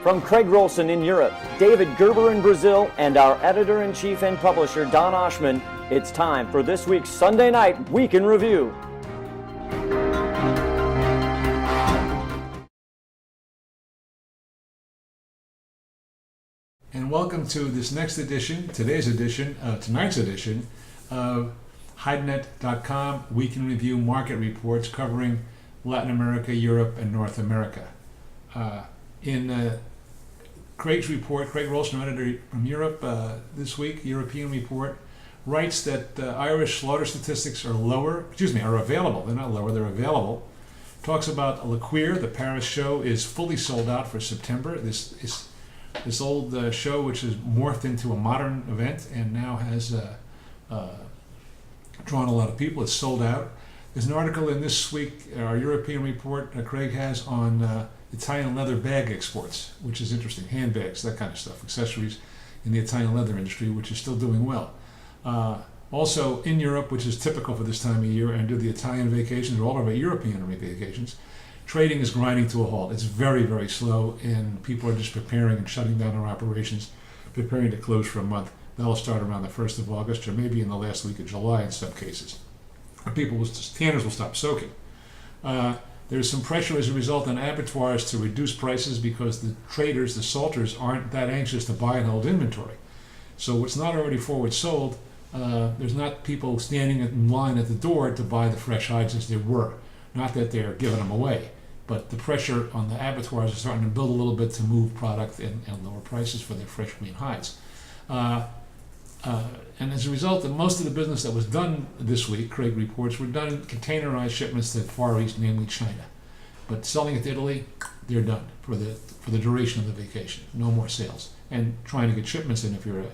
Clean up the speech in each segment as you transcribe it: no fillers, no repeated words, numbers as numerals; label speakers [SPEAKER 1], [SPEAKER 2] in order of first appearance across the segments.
[SPEAKER 1] From Craig Rolson in Europe, David Gerber in Brazil, and our editor-in-chief and publisher, Don Oshman, it's time for this week's Sunday Night Week in Review.
[SPEAKER 2] And welcome to this tonight's edition of HideNet.com Week in Review Market Reports covering Latin America, Europe, and North America. In Craig's report, Craig Rolson, editor from Europe, this week, European report, writes that Irish slaughter statistics are available. They're not lower, they're available. Talks about Le Queer, the Paris show, is fully sold out for September. This old show, which has morphed into a modern event and now has drawn a lot of people, is sold out. There's an article in this week, our European report, Craig has on Italian leather bag exports, which is interesting. Handbags, that kind of stuff, accessories in the Italian leather industry, which is still doing well. Also in Europe, which is typical for this time of year, and do the Italian vacations or all of our European vacations, trading is grinding to a halt. It's very, very slow, and people are just preparing and shutting down their operations, preparing to close for a month. That'll start around the 1st of August, or maybe in the last week of July in some cases. Tanners will stop soaking. There's some pressure as a result on abattoirs to reduce prices because the traders, the salters, aren't that anxious to buy and hold inventory. So what's not already forward sold, there's not people standing in line at the door to buy the fresh hides as there were. Not that they're giving them away, but the pressure on the abattoirs is starting to build a little bit to move product and lower prices for their fresh green hides. And as a result, most of the business that was done this week, Craig reports, were done in containerized shipments to the Far East, namely China. But selling it to Italy, they're done for the duration of the vacation. No more sales. And trying to get shipments in if you're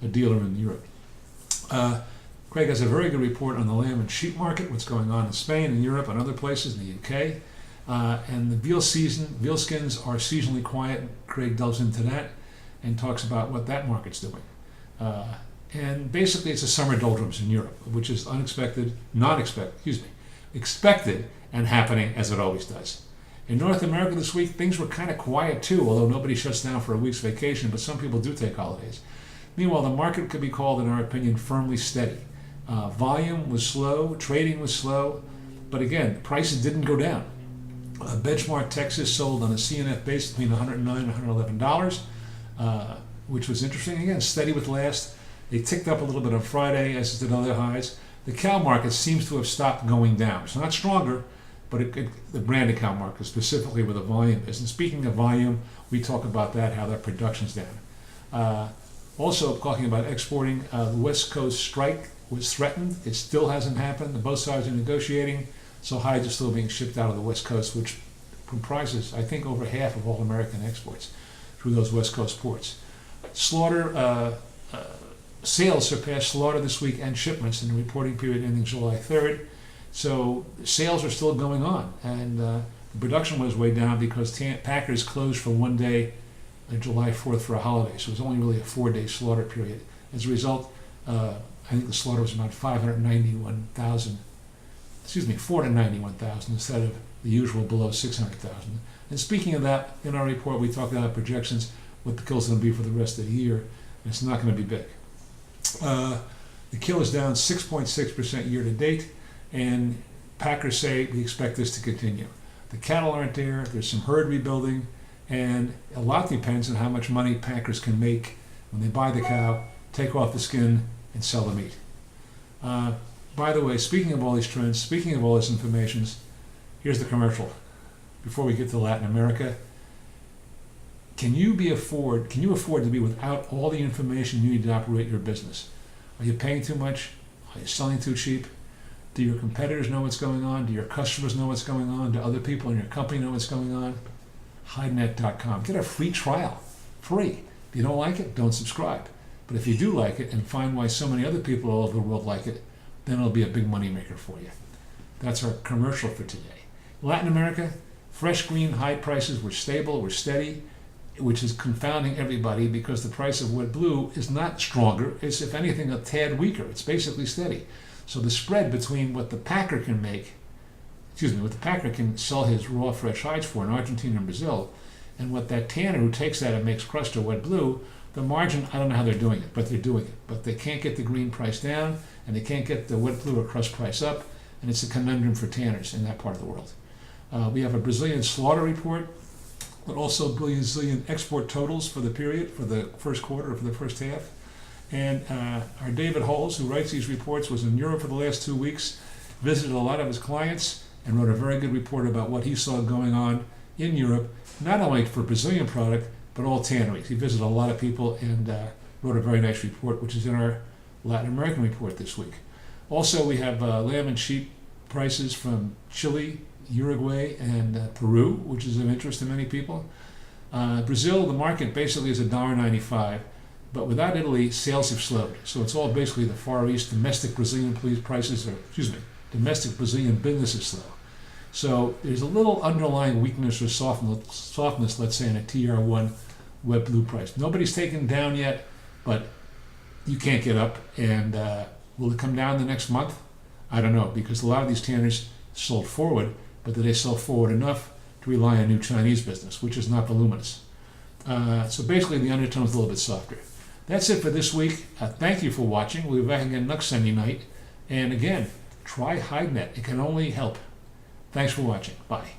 [SPEAKER 2] a dealer in Europe. Craig has a very good report on the lamb and sheep market, what's going on in Spain and Europe and other places in the UK. And the veal skins are seasonally quiet. Craig delves into that and talks about what that market's doing. And basically it's a summer doldrums in Europe, which is expected and happening as it always does. In North America this week, things were kind of quiet too, although nobody shuts down for a week's vacation, but some people do take holidays. Meanwhile, the market could be called, in our opinion, firmly steady. Volume was slow, trading was slow, but again, prices didn't go down. Benchmark Texas sold on a CNF base between $109 and $111, which was interesting. Again, steady with last. They ticked up a little bit on Friday, as did other highs. The cow market seems to have stopped going down. It's not stronger, but the branded cow market, specifically where the volume is. And speaking of volume, we talk about that, how that production's down. Also, talking about exporting, the West Coast strike was threatened. It still hasn't happened. Both sides are negotiating, so hides are still being shipped out of the West Coast, which comprises, I think, over half of all American exports through those West Coast ports. Slaughter sales surpassed slaughter this week and shipments in the reporting period ending July 3rd. So sales are still going on, and the production was way down because packers closed for one day on July 4th for a holiday. So it was only really a 4-day slaughter period. As a result, I think the slaughter was about 491,000 instead of the usual below 600,000. And speaking of that, in our report we talked about projections, what the kill's going to be for the rest of the year, and it's not going to be big. The kill is down 6.6% year to date, and packers say we expect this to continue. The cattle aren't there, there's some herd rebuilding, and a lot depends on how much money packers can make when they buy the cow, take off the skin, and sell the meat. By the way, speaking of all these trends, speaking of all this information, here's the commercial. Before we get to Latin America, can you afford to be without all the information you need to operate your business? Are you paying too much? Are you selling too cheap? Do your competitors know what's going on? Do your customers know what's going on? Do other people in your company know what's going on? HideNet.com. Get a free trial. Free. If you don't like it, don't subscribe. But if you do like it and find why so many other people all over the world like it, then it'll be a big money maker for you. That's our commercial for today. Latin America, fresh green hide prices were stable, were steady, which is confounding everybody because the price of wet blue is not stronger. It's, if anything, a tad weaker. It's basically steady. So the spread between what the packer can sell his raw fresh hides for in Argentina and Brazil And what that tanner who takes that and makes crushed or wet blue, the margin, I don't know how they're doing it, but they're doing it. But they can't get the green price down, and they can't get the wet blue or crushed price up, and it's a conundrum for tanners in that part of the world. We have a Brazilian slaughter report, but also Brazilian export totals for the period, for the first quarter, or for the first half. And our David Holes, who writes these reports, was in Europe for the last 2 weeks, visited a lot of his clients, and wrote a very good report about what he saw going on in Europe, not only for Brazilian product, but all tanneries. He visited a lot of people and wrote a very nice report, which is in our Latin American report this week. Also, we have lamb and sheep prices from Chile, Uruguay, and Peru, which is of interest to many people. Brazil, the market basically is $1.95, but without Italy, sales have slowed. So it's all basically the Far East. Domestic Brazilian prices, domestic Brazilian business is slow. So there's a little underlying weakness or softness, let's say, in a TR1 wet blue price. Nobody's taken down yet, but you can't get up. And will it come down the next month? I don't know, because a lot of these tanners sold forward, but did they sell forward enough to rely on new Chinese business, which is not voluminous? So basically the undertone's a little bit softer. That's it for this week. Thank you for watching. We'll be back again next Sunday night. And again, try HideNet. It can only help. Thanks for watching. Bye.